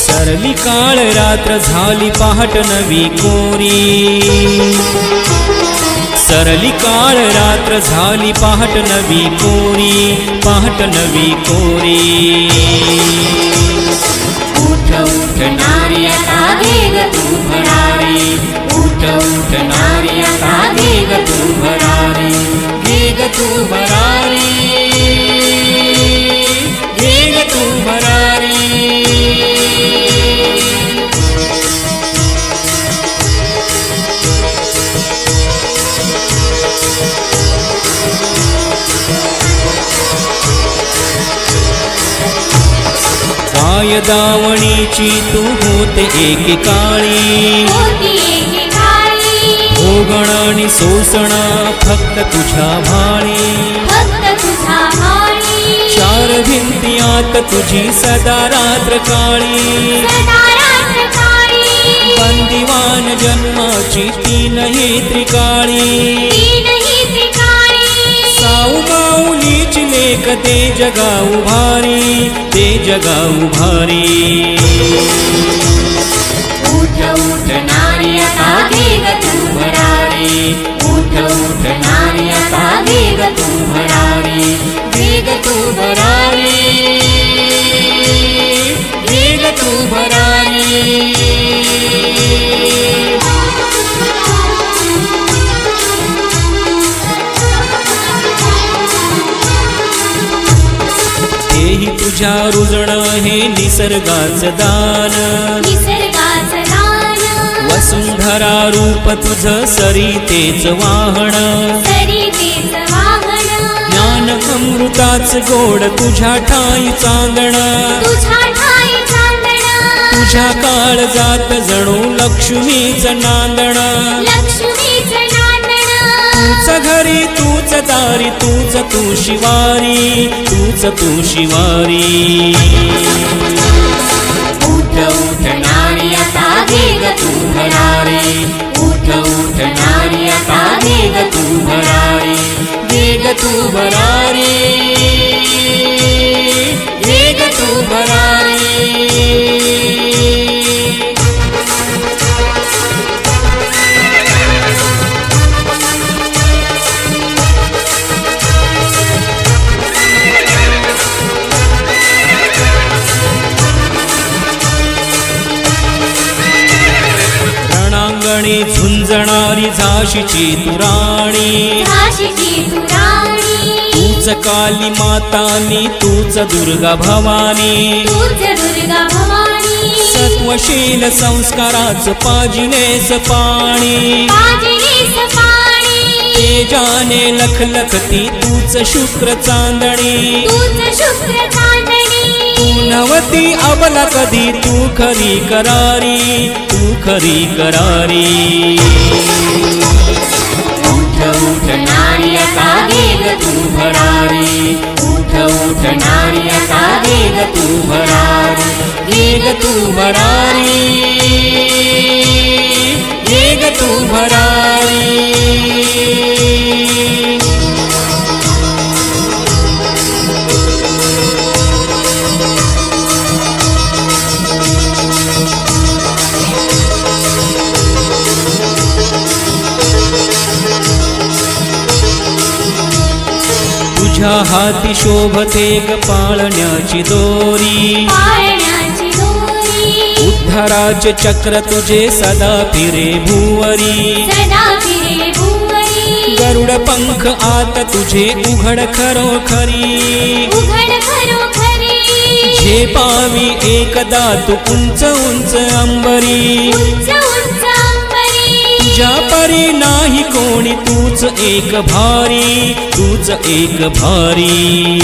सरली काळ रात्र झाली पहाट नवी कोरी, सरली काळ रात्र झाली पहाट नवी कोरी, पहाट नवी कोरी। उठ उठ नारी आता वेग तू भरारी, उठ उठ नारी आता वेग तू भरारी, वेग तू भरारी, वेग तू भरारी। काय दावणीची तू होते एकेकाळी, भोगण आणि सोसण फक्त तुझ्या भाळी, चार भिंतीयात तुझी सदा रात्र काळी, बंदिवान जन्माची तीनही त्रिकाळी, साऊ माऊलीची लेक ते जगाऊ भारी, ते जगाऊ भारी। उठ उठ नारी आता वेग तू भरारी, उठ उठ नारी आता वेग तू भरारी, वेग तू भरारी, वेग तू भरारी। हेही तुझ्या रुजण हे निसर्गाचं दान, वसुंधरा रूप तुझ सरितेच वाहन, ज्ञान अमृताच गोड तुझ्या ठाई चांदण, तुझ्या काळजात जणू लक्ष्मीच नांदण, तूच घरी तूच दारी तूच तू शिवारी, तूच तू शिवारी। उठ उठ नारी आता वेग तू भरारी, उठ उठ नारी आता वेग तू भरारी, वेग तू भरारी, वेग तू भरारी। रणांगणी झुंजणारी झाशीची तू राणी, तूच काली मातानी तूच दुर्गा भवानी, सत्वशील संस्काराच पाजिलेस पाणी, तेजाने लखलखती तूच शुक्र चांदणी, तू नवती अबला कधी तू खरी करारी, तू खरी करारी। उठ उठ नारी आता वेग तू भरारी, उठ उठ नारी आता वेग तू भरारी, वेग तू भरारी, वेग तू भरारी। तुझ्या हाती शोभते ग पाळण्याची दोरी, उद्धाराचे चक्र तुझे सदा फिरे भुवरी, गरुड पंख आत तुझे उघड खरोखरी, झेपावी एकदा तू उंच उंच अंबरी, तुझ्या परी नाही कोणी तूच एक भारी, तूच एक भारी।